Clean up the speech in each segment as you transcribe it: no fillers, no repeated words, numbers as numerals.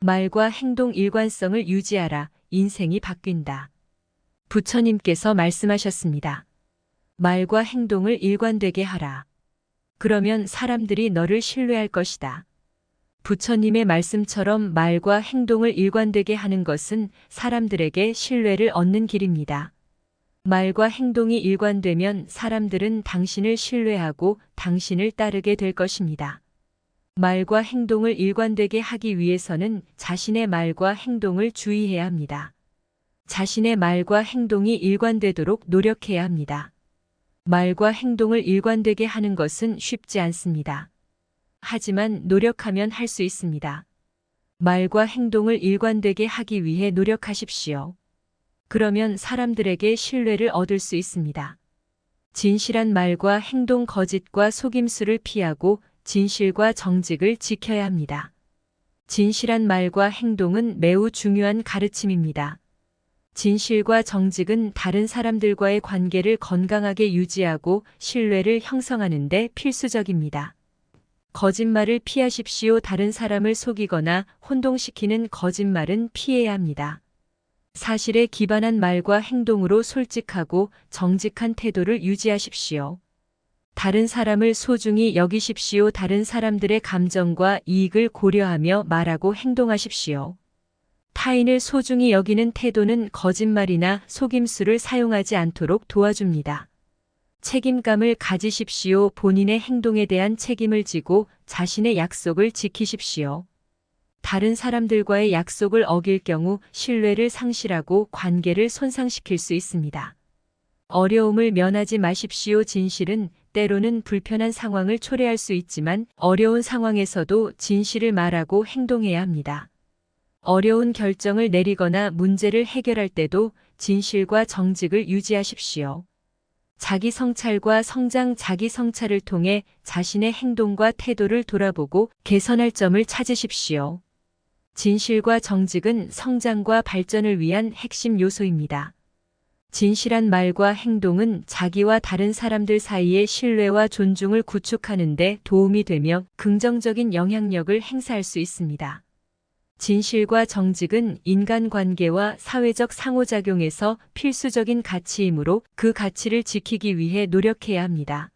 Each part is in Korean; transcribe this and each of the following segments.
말과 행동 일관성을 유지하라. 인생이 바뀐다. 부처님께서 말씀하셨습니다. 말과 행동을 일관되게 하라. 그러면 사람들이 너를 신뢰할 것이다. 부처님의 말씀처럼 말과 행동을 일관되게 하는 것은 사람들에게 신뢰를 얻는 길입니다. 말과 행동이 일관되면 사람들은 당신을 신뢰하고 당신을 따르게 될 것입니다. 말과 행동을 일관되게 하기 위해서는 자신의 말과 행동을 주의해야 합니다. 자신의 말과 행동이 일관되도록 노력해야 합니다. 말과 행동을 일관되게 하는 것은 쉽지 않습니다. 하지만 노력하면 할 수 있습니다. 말과 행동을 일관되게 하기 위해 노력하십시오. 그러면 사람들에게 신뢰를 얻을 수 있습니다. 진실한 말과 행동, 거짓과 속임수를 피하고 진실과 정직을 지켜야 합니다. 진실한 말과 행동은 매우 중요한 가르침입니다. 진실과 정직은 다른 사람들과의 관계를 건강하게 유지하고 신뢰를 형성하는 데 필수적입니다. 거짓말을 피하십시오. 다른 사람을 속이거나 혼동시키는 거짓말은 피해야 합니다. 사실에 기반한 말과 행동으로 솔직하고 정직한 태도를 유지하십시오. 다른 사람을 소중히 여기십시오. 다른 사람들의 감정과 이익을 고려하며 말하고 행동하십시오. 타인을 소중히 여기는 태도는 거짓말이나 속임수를 사용하지 않도록 도와줍니다. 책임감을 가지십시오. 본인의 행동에 대한 책임을 지고 자신의 약속을 지키십시오. 다른 사람들과의 약속을 어길 경우 신뢰를 상실하고 관계를 손상시킬 수 있습니다. 어려움을 면하지 마십시오. 진실은 때로는 불편한 상황을 초래할 수 있지만 어려운 상황에서도 진실을 말하고 행동해야 합니다. 어려운 결정을 내리거나 문제를 해결할 때도 진실과 정직을 유지하십시오. 자기 성찰과 성장, 자기 성찰을 통해 자신의 행동과 태도를 돌아보고 개선할 점을 찾으십시오. 진실과 정직은 성장과 발전을 위한 핵심 요소입니다. 진실한 말과 행동은 자기와 다른 사람들 사이의 신뢰와 존중을 구축하는 데 도움이 되며 긍정적인 영향력을 행사할 수 있습니다. 진실과 정직은 인간관계와 사회적 상호작용에서 필수적인 가치이므로 그 가치를 지키기 위해 노력해야 합니다.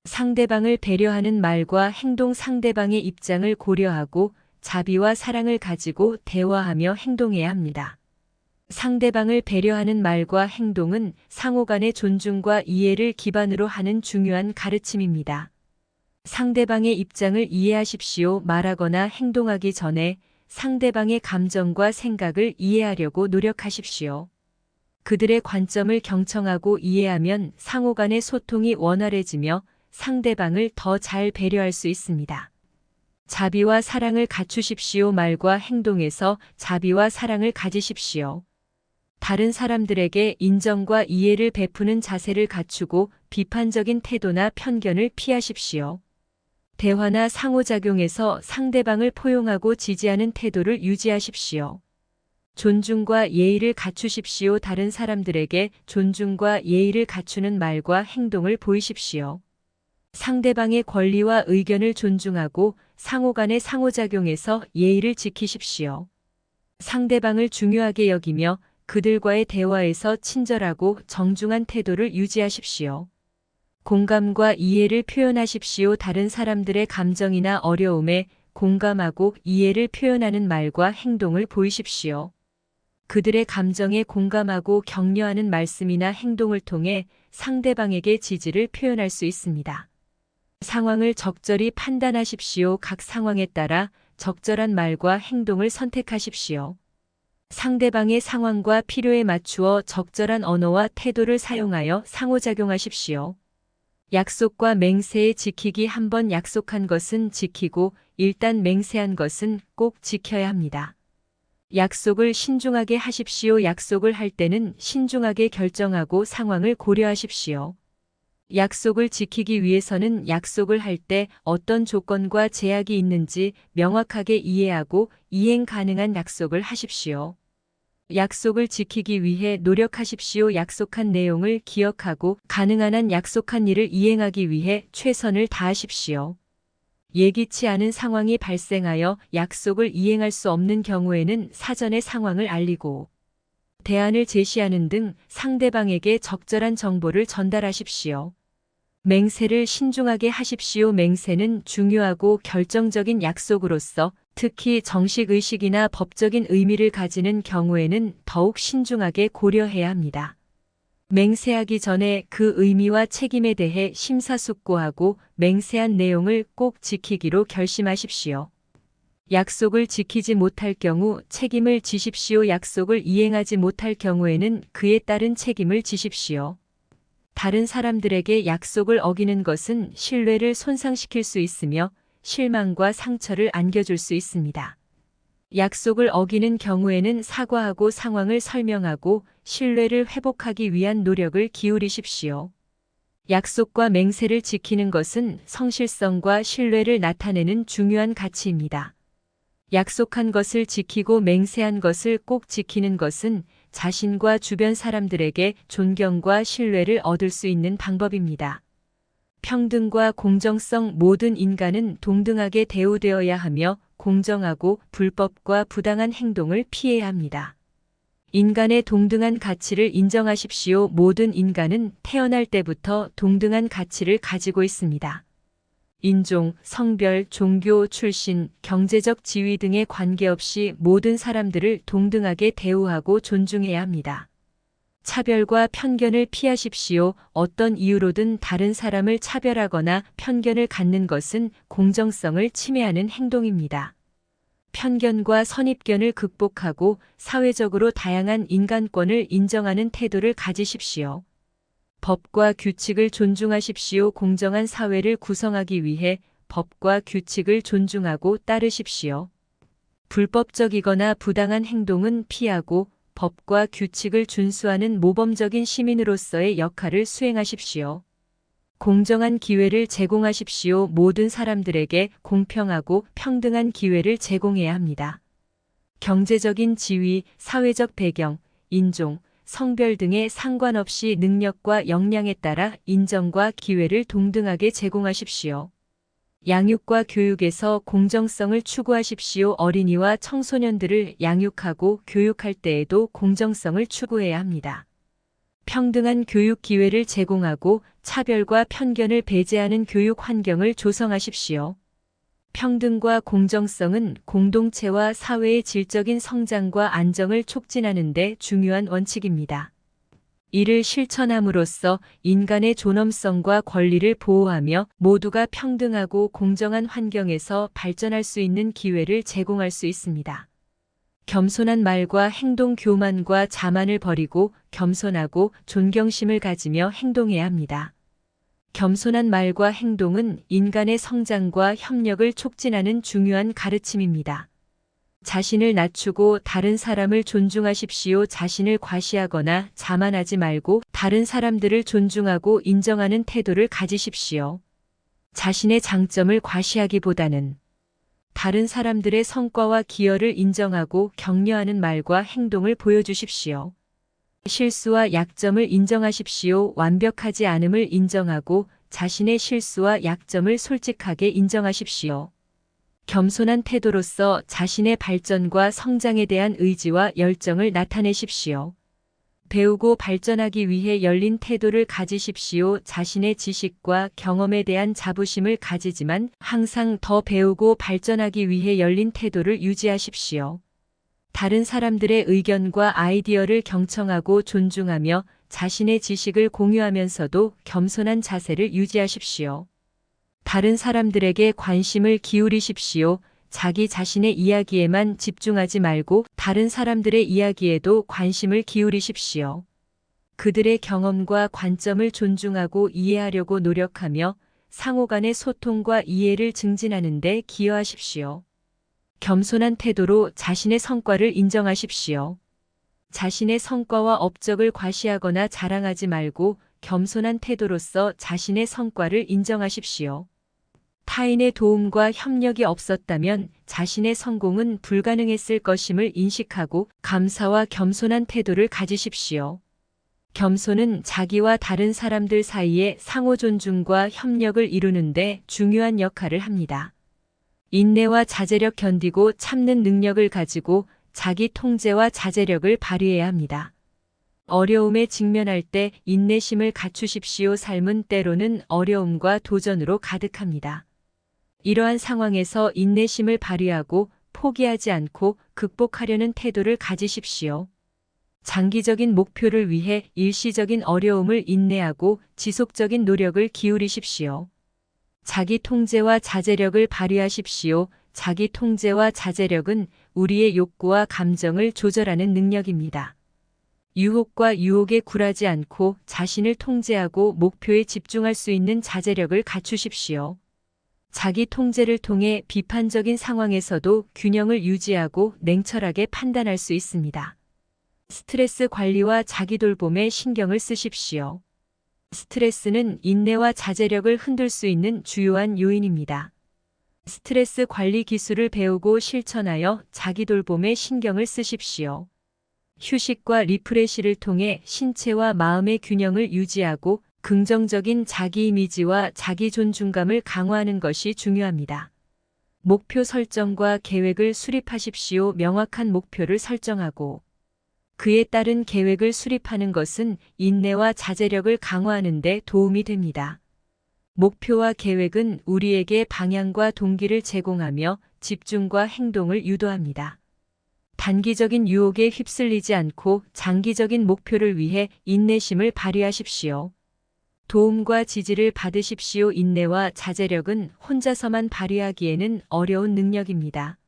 상대방을 배려하는 말과 행동, 상대방의 입장을 고려하고 자비와 사랑을 가지고 대화하며 행동해야 합니다. 상대방을 배려하는 말과 행동은 상호 간의 존중과 이해를 기반으로 하는 중요한 가르침입니다. 상대방의 입장을 이해하십시오. 말하거나 행동하기 전에 상대방의 감정과 생각을 이해하려고 노력하십시오. 그들의 관점을 경청하고 이해하면 상호 간의 소통이 원활해지며 상대방을 더 잘 배려할 수 있습니다. 자비와 사랑을 갖추십시오. 말과 행동에서 자비와 사랑을 가지십시오. 다른 사람들에게 인정과 이해를 베푸는 자세를 갖추고 비판적인 태도나 편견을 피하십시오. 대화나 상호작용에서 상대방을 포용하고 지지하는 태도를 유지하십시오. 존중과 예의를 갖추십시오. 다른 사람들에게 존중과 예의를 갖추는 말과 행동을 보이십시오. 상대방의 권리와 의견을 존중하고 상호 간의 상호작용에서 예의를 지키십시오. 상대방을 중요하게 여기며 그들과의 대화에서 친절하고 정중한 태도를 유지하십시오. 공감과 이해를 표현하십시오. 다른 사람들의 감정이나 어려움에 공감하고 이해를 표현하는 말과 행동을 보이십시오. 그들의 감정에 공감하고 격려하는 말씀이나 행동을 통해 상대방에게 지지를 표현할 수 있습니다. 상황을 적절히 판단하십시오. 각 상황에 따라 적절한 말과 행동을 선택하십시오. 상대방의 상황과 필요에 맞추어 적절한 언어와 태도를 사용하여 상호작용하십시오. 약속과 맹세에 지키기. 한번 약속한 것은 지키고 일단 맹세한 것은 꼭 지켜야 합니다. 약속을 신중하게 하십시오. 약속을 할 때는 신중하게 결정하고 상황을 고려하십시오. 약속을 지키기 위해서는 약속을 할 때 어떤 조건과 제약이 있는지 명확하게 이해하고 이행 가능한 약속을 하십시오. 약속을 지키기 위해 노력하십시오. 약속한 내용을 기억하고 가능한 한 약속한 일을 이행하기 위해 최선을 다하십시오. 예기치 않은 상황이 발생하여 약속을 이행할 수 없는 경우에는 사전에 상황을 알리고 대안을 제시하는 등 상대방에게 적절한 정보를 전달하십시오. 맹세를 신중하게 하십시오. 맹세는 중요하고 결정적인 약속으로서 특히 정식의식이나 법적인 의미를 가지는 경우에는 더욱 신중하게 고려해야 합니다. 맹세하기 전에 그 의미와 책임에 대해 심사숙고하고 맹세한 내용을 꼭 지키기로 결심하십시오. 약속을 지키지 못할 경우 책임을 지십시오. 약속을 이행하지 못할 경우에는 그에 따른 책임을 지십시오. 다른 사람들에게 약속을 어기는 것은 신뢰를 손상시킬 수 있으며 실망과 상처를 안겨줄 수 있습니다. 약속을 어기는 경우에는 사과하고 상황을 설명하고 신뢰를 회복하기 위한 노력을 기울이십시오. 약속과 맹세를 지키는 것은 성실성과 신뢰를 나타내는 중요한 가치입니다. 약속한 것을 지키고 맹세한 것을 꼭 지키는 것은 자신과 주변 사람들에게 존경과 신뢰를 얻을 수 있는 방법입니다. 평등과 공정성. 모든 인간은 동등하게 대우되어야 하며 공정하고 불법과 부당한 행동을 피해야 합니다. 인간의 동등한 가치를 인정하십시오. 모든 인간은 태어날 때부터 동등한 가치를 가지고 있습니다. 인종, 성별, 종교, 출신, 경제적 지위 등에 관계없이 모든 사람들을 동등하게 대우하고 존중해야 합니다. 차별과 편견을 피하십시오. 어떤 이유로든 다른 사람을 차별하거나 편견을 갖는 것은 공정성을 침해하는 행동입니다. 편견과 선입견을 극복하고 사회적으로 다양한 인간권을 인정하는 태도를 가지십시오. 법과 규칙을 존중하십시오. 공정한 사회를 구성하기 위해 법과 규칙을 존중하고 따르십시오. 불법적이거나 부당한 행동은 피하고 법과 규칙을 준수하는 모범적인 시민으로서의 역할을 수행하십시오. 공정한 기회를 제공하십시오. 모든 사람들에게 공평하고 평등한 기회를 제공해야 합니다. 경제적인 지위, 사회적 배경, 인종, 성별 등에 상관없이 능력과 역량에 따라 인정과 기회를 동등하게 제공하십시오. 양육과 교육에서 공정성을 추구하십시오. 어린이와 청소년들을 양육하고 교육할 때에도 공정성을 추구해야 합니다. 평등한 교육 기회를 제공하고 차별과 편견을 배제하는 교육 환경을 조성하십시오. 평등과 공정성은 공동체와 사회의 질적인 성장과 안정을 촉진하는 데 중요한 원칙입니다. 이를 실천함으로써 인간의 존엄성과 권리를 보호하며 모두가 평등하고 공정한 환경에서 발전할 수 있는 기회를 제공할 수 있습니다. 겸손한 말과 행동. 교만과 자만을 버리고 겸손하고 존경심을 가지며 행동해야 합니다. 겸손한 말과 행동은 인간의 성장과 협력을 촉진하는 중요한 가르침입니다. 자신을 낮추고 다른 사람을 존중하십시오. 자신을 과시하거나 자만하지 말고 다른 사람들을 존중하고 인정하는 태도를 가지십시오. 자신의 장점을 과시하기보다는 다른 사람들의 성과와 기여를 인정하고 격려하는 말과 행동을 보여주십시오. 실수와 약점을 인정하십시오. 완벽하지 않음을 인정하고 자신의 실수와 약점을 솔직하게 인정하십시오. 겸손한 태도로서 자신의 발전과 성장에 대한 의지와 열정을 나타내십시오. 배우고 발전하기 위해 열린 태도를 가지십시오. 자신의 지식과 경험에 대한 자부심을 가지지만 항상 더 배우고 발전하기 위해 열린 태도를 유지하십시오. 다른 사람들의 의견과 아이디어를 경청하고 존중하며 자신의 지식을 공유하면서도 겸손한 자세를 유지하십시오. 다른 사람들에게 관심을 기울이십시오. 자기 자신의 이야기에만 집중하지 말고 다른 사람들의 이야기에도 관심을 기울이십시오. 그들의 경험과 관점을 존중하고 이해하려고 노력하며 상호 간의 소통과 이해를 증진하는 데 기여하십시오. 겸손한 태도로 자신의 성과를 인정하십시오. 자신의 성과와 업적을 과시하거나 자랑하지 말고 겸손한 태도로서 자신의 성과를 인정하십시오. 타인의 도움과 협력이 없었다면 자신의 성공은 불가능했을 것임을 인식하고 감사와 겸손한 태도를 가지십시오. 겸손은 자기와 다른 사람들 사이에 상호 존중과 협력을 이루는 데 중요한 역할을 합니다. 인내와 자제력 견디고 참는 능력을 가지고 자기 통제와 자제력을 발휘해야 합니다. 어려움에 직면할 때 인내심을 갖추십시오. 삶은 때로는 어려움과 도전으로 가득합니다. 이러한 상황에서 인내심을 발휘하고 포기하지 않고 극복하려는 태도를 가지십시오. 장기적인 목표를 위해 일시적인 어려움을 인내하고 지속적인 노력을 기울이십시오. 자기 통제와 자제력을 발휘하십시오. 자기 통제와 자제력은 우리의 욕구와 감정을 조절하는 능력입니다. 유혹과 유혹에 굴하지 않고 자신을 통제하고 목표에 집중할 수 있는 자제력을 갖추십시오. 자기 통제를 통해 비판적인 상황에서도 균형을 유지하고 냉철하게 판단할 수 있습니다. 스트레스 관리와 자기 돌봄에 신경을 쓰십시오. 스트레스는 인내와 자제력을 흔들 수 있는 주요한 요인입니다. 스트레스 관리 기술을 배우고 실천하여 자기 돌봄에 신경을 쓰십시오. 휴식과 리프레시를 통해 신체와 마음의 균형을 유지하고 긍정적인 자기 이미지와 자기 존중감을 강화하는 것이 중요합니다. 목표 설정과 계획을 수립하십시오. 명확한 목표를 설정하고 그에 따른 계획을 수립하는 것은 인내와 자제력을 강화하는 데 도움이 됩니다. 목표와 계획은 우리에게 방향과 동기를 제공하며 집중과 행동을 유도합니다. 단기적인 유혹에 휩쓸리지 않고 장기적인 목표를 위해 인내심을 발휘하십시오. 도움과 지지를 받으십시오. 인내와 자제력은 혼자서만 발휘하기에는 어려운 능력입니다.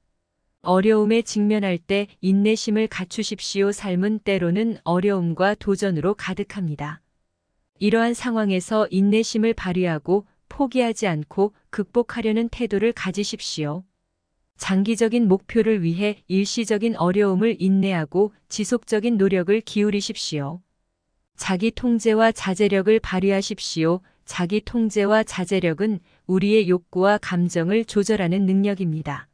어려움에 직면할 때 인내심을 갖추십시오. 삶은 때로는 어려움과 도전으로 가득합니다. 이러한 상황에서 인내심을 발휘하고 포기하지 않고 극복하려는 태도를 가지십시오. 장기적인 목표를 위해 일시적인 어려움을 인내하고 지속적인 노력을 기울이십시오. 자기 통제와 자제력을 발휘하십시오. 자기 통제와 자제력은 우리의 욕구와 감정을 조절하는 능력입니다.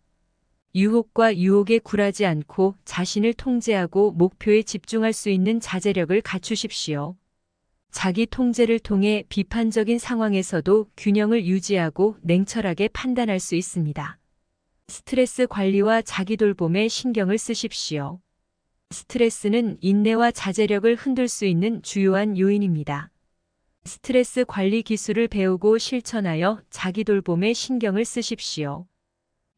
유혹과 유혹에 굴하지 않고 자신을 통제하고 목표에 집중할 수 있는 자제력을 갖추십시오. 자기 통제를 통해 비판적인 상황에서도 균형을 유지하고 냉철하게 판단할 수 있습니다. 스트레스 관리와 자기 돌봄에 신경을 쓰십시오. 스트레스는 인내와 자제력을 흔들 수 있는 주요한 요인입니다. 스트레스 관리 기술을 배우고 실천하여 자기 돌봄에 신경을 쓰십시오.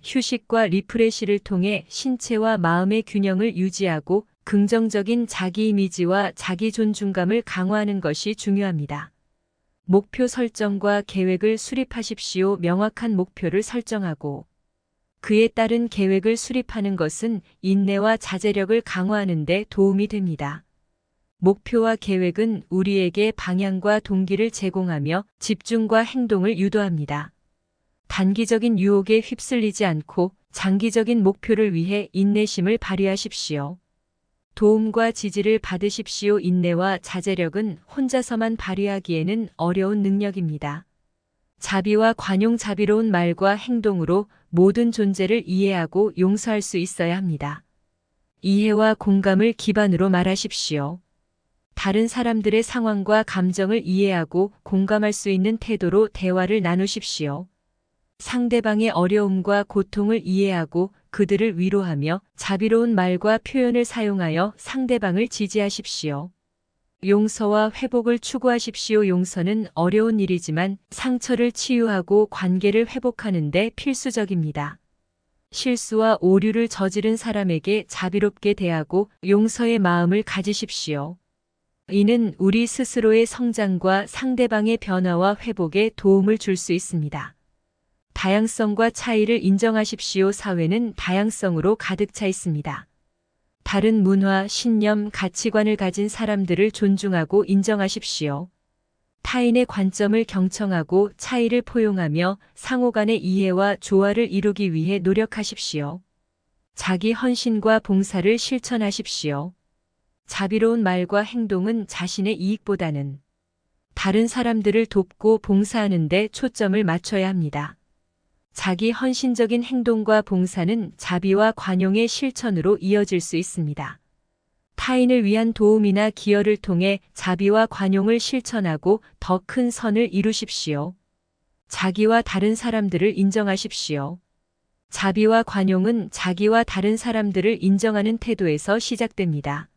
휴식과 리프레시를 통해 신체와 마음의 균형을 유지하고 긍정적인 자기 이미지와 자기 존중감을 강화하는 것이 중요합니다. 목표 설정과 계획을 수립하십시오. 명확한 목표를 설정하고 그에 따른 계획을 수립하는 것은 인내와 자제력을 강화하는 데 도움이 됩니다. 목표와 계획은 우리에게 방향과 동기를 제공하며 집중과 행동을 유도합니다. 단기적인 유혹에 휩쓸리지 않고 장기적인 목표를 위해 인내심을 발휘하십시오. 도움과 지지를 받으십시오. 인내와 자제력은 혼자서만 발휘하기에는 어려운 능력입니다. 자비와 관용 자비로운 말과 행동으로 모든 존재를 이해하고 용서할 수 있어야 합니다. 이해와 공감을 기반으로 말하십시오. 다른 사람들의 상황과 감정을 이해하고 공감할 수 있는 태도로 대화를 나누십시오. 상대방의 어려움과 고통을 이해하고 그들을 위로하며 자비로운 말과 표현을 사용하여 상대방을 지지하십시오. 용서와 회복을 추구하십시오. 용서는 어려운 일이지만 상처를 치유하고 관계를 회복하는 데 필수적입니다. 실수와 오류를 저지른 사람에게 자비롭게 대하고 용서의 마음을 가지십시오. 이는 우리 스스로의 성장과 상대방의 변화와 회복에 도움을 줄 수 있습니다. 다양성과 차이를 인정하십시오. 사회는 다양성으로 가득 차 있습니다. 다른 문화, 신념, 가치관을 가진 사람들을 존중하고 인정하십시오. 타인의 관점을 경청하고 차이를 포용하며 상호 간의 이해와 조화를 이루기 위해 노력하십시오. 자기 헌신과 봉사를 실천하십시오. 자비로운 말과 행동은 자신의 이익보다는 다른 사람들을 돕고 봉사하는 데 초점을 맞춰야 합니다. 자기 헌신적인 행동과 봉사는 자비와 관용의 실천으로 이어질 수 있습니다. 타인을 위한 도움이나 기여를 통해 자비와 관용을 실천하고 더 큰 선을 이루십시오. 자기와 다른 사람들을 인정하십시오. 자비와 관용은 자기와 다른 사람들을 인정하는 태도에서 시작됩니다.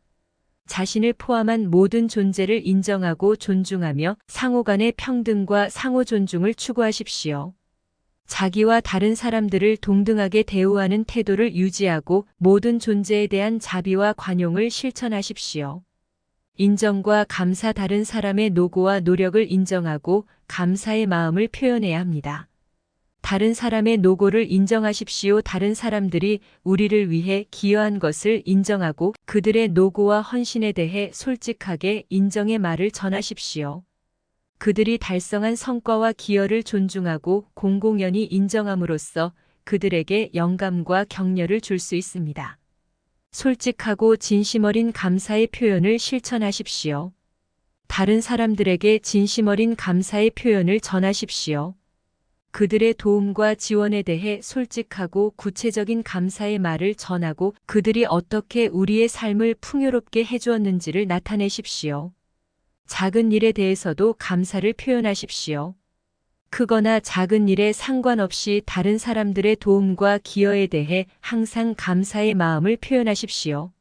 자신을 포함한 모든 존재를 인정하고 존중하며 상호 간의 평등과 상호 존중을 추구하십시오. 자기와 다른 사람들을 동등하게 대우하는 태도를 유지하고 모든 존재에 대한 자비와 관용을 실천하십시오. 인정과 감사. 다른 사람의 노고와 노력을 인정하고 감사의 마음을 표현해야 합니다. 다른 사람의 노고를 인정하십시오. 다른 사람들이 우리를 위해 기여한 것을 인정하고 그들의 노고와 헌신에 대해 솔직하게 인정의 말을 전하십시오. 그들이 달성한 성과와 기여를 존중하고 공공연히 인정함으로써 그들에게 영감과 격려를 줄 수 있습니다. 솔직하고 진심 어린 감사의 표현을 실천하십시오. 다른 사람들에게 진심 어린 감사의 표현을 전하십시오. 그들의 도움과 지원에 대해 솔직하고 구체적인 감사의 말을 전하고 그들이 어떻게 우리의 삶을 풍요롭게 해주었는지를 나타내십시오. 작은 일에 대해서도 감사를 표현하십시오. 크거나 작은 일에 상관없이 다른 사람들의 도움과 기여에 대해 항상 감사의 마음을 표현하십시오.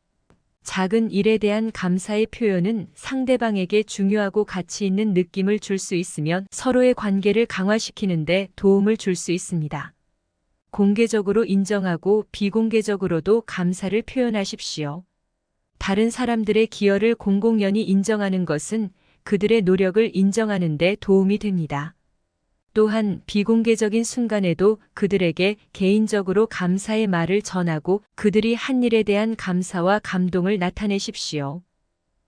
작은 일에 대한 감사의 표현은 상대방에게 중요하고 가치 있는 느낌을 줄 수 있으며 서로의 관계를 강화시키는 데 도움을 줄 수 있습니다. 공개적으로 인정하고 비공개적으로도 감사를 표현하십시오. 다른 사람들의 기여를 공공연히 인정하는 것은 그들의 노력을 인정하는 데 도움이 됩니다. 또한 비공개적인 순간에도 그들에게 개인적으로 감사의 말을 전하고 그들이 한 일에 대한 감사와 감동을 나타내십시오.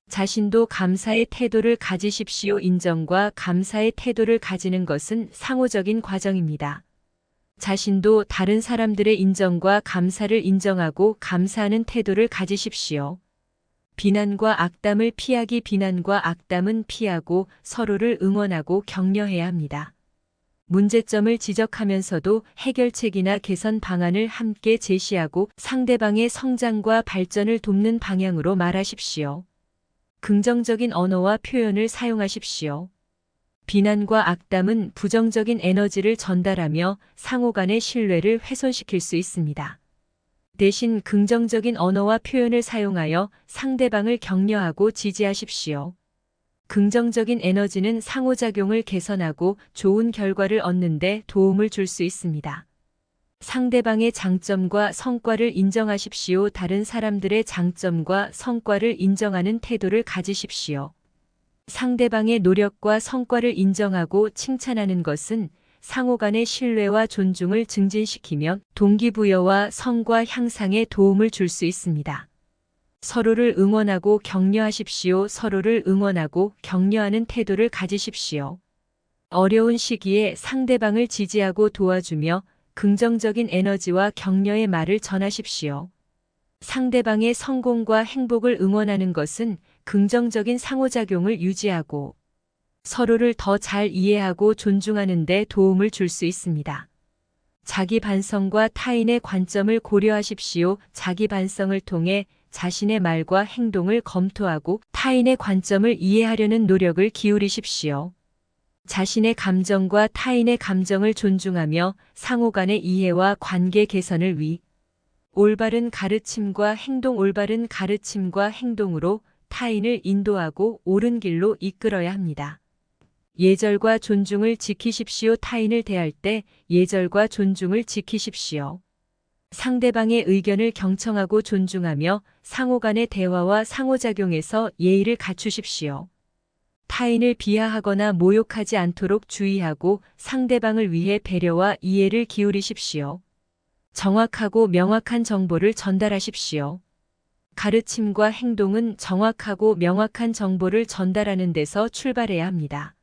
자신도 감사의 태도를 가지십시오. 인정과 감사의 태도를 가지는 것은 상호적인 과정입니다. 자신도 다른 사람들의 인정과 감사를 인정하고 감사하는 태도를 가지십시오. 비난과 악담을 피하기. 비난과 악담은 피하고 서로를 응원하고 격려해야 합니다. 문제점을 지적하면서도 해결책이나 개선 방안을 함께 제시하고 상대방의 성장과 발전을 돕는 방향으로 말하십시오. 긍정적인 언어와 표현을 사용하십시오. 비난과 악담은 부정적인 에너지를 전달하며 상호 간의 신뢰를 훼손시킬 수 있습니다. 대신 긍정적인 언어와 표현을 사용하여 상대방을 격려하고 지지하십시오. 긍정적인 에너지는 상호작용을 개선하고 좋은 결과를 얻는 데 도움을 줄 수 있습니다. 상대방의 장점과 성과를 인정하십시오. 다른 사람들의 장점과 성과를 인정하는 태도를 가지십시오. 상대방의 노력과 성과를 인정하고 칭찬하는 것은 상호 간의 신뢰와 존중을 증진시키며 동기부여와 성과 향상에 도움을 줄 수 있습니다. 서로를 응원하고 격려하십시오. 서로를 응원하고 격려하는 태도를 가지십시오. 어려운 시기에 상대방을 지지하고 도와주며 긍정적인 에너지와 격려의 말을 전하십시오. 상대방의 성공과 행복을 응원하는 것은 긍정적인 상호작용을 유지하고 서로를 더 잘 이해하고 존중하는 데 도움을 줄 수 있습니다. 자기 반성과 타인의 관점을 고려하십시오. 자기 반성을 통해 자신의 말과 행동을 검토하고 타인의 관점을 이해하려는 노력을 기울이십시오. 자신의 감정과 타인의 감정을 존중하며 상호 간의 이해와 관계 개선을 위해 올바른 가르침과 행동. 올바른 가르침과 행동으로 타인을 인도하고 옳은 길로 이끌어야 합니다. 예절과 존중을 지키십시오. 타인을 대할 때 예절과 존중을 지키십시오. 상대방의 의견을 경청하고 존중하며 상호 간의 대화와 상호작용에서 예의를 갖추십시오. 타인을 비하하거나 모욕하지 않도록 주의하고 상대방을 위해 배려와 이해를 기울이십시오. 정확하고 명확한 정보를 전달하십시오. 가르침과 행동은 정확하고 명확한 정보를 전달하는 데서 출발해야 합니다.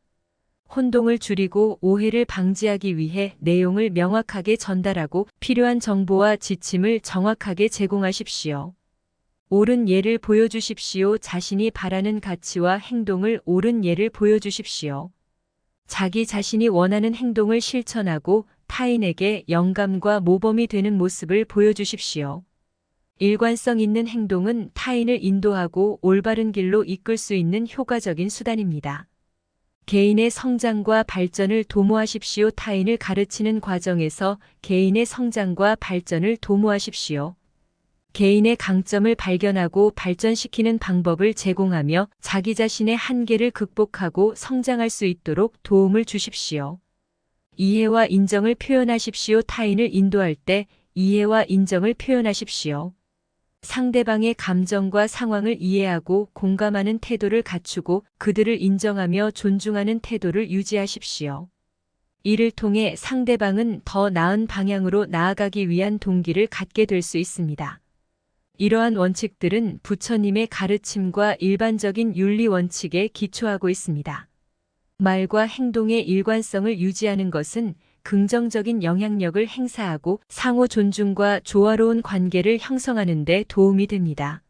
혼동을 줄이고 오해를 방지하기 위해 내용을 명확하게 전달하고 필요한 정보와 지침을 정확하게 제공하십시오. 옳은 예를 보여주십시오. 자신이 바라는 가치와 행동을 옳은 예를 보여주십시오. 자기 자신이 원하는 행동을 실천하고 타인에게 영감과 모범이 되는 모습을 보여주십시오. 일관성 있는 행동은 타인을 인도하고 올바른 길로 이끌 수 있는 효과적인 수단입니다. 개인의 성장과 발전을 도모하십시오. 타인을 가르치는 과정에서 개인의 성장과 발전을 도모하십시오. 개인의 강점을 발견하고 발전시키는 방법을 제공하며 자기 자신의 한계를 극복하고 성장할 수 있도록 도움을 주십시오. 이해와 인정을 표현하십시오. 타인을 인도할 때 이해와 인정을 표현하십시오. 상대방의 감정과 상황을 이해하고 공감하는 태도를 갖추고 그들을 인정하며 존중하는 태도를 유지하십시오. 이를 통해 상대방은 더 나은 방향으로 나아가기 위한 동기를 갖게 될 수 있습니다. 이러한 원칙들은 부처님의 가르침과 일반적인 윤리 원칙에 기초하고 있습니다. 말과 행동의 일관성을 유지하는 것은 긍정적인 영향력을 행사하고 상호 존중과 조화로운 관계를 형성하는 데 도움이 됩니다.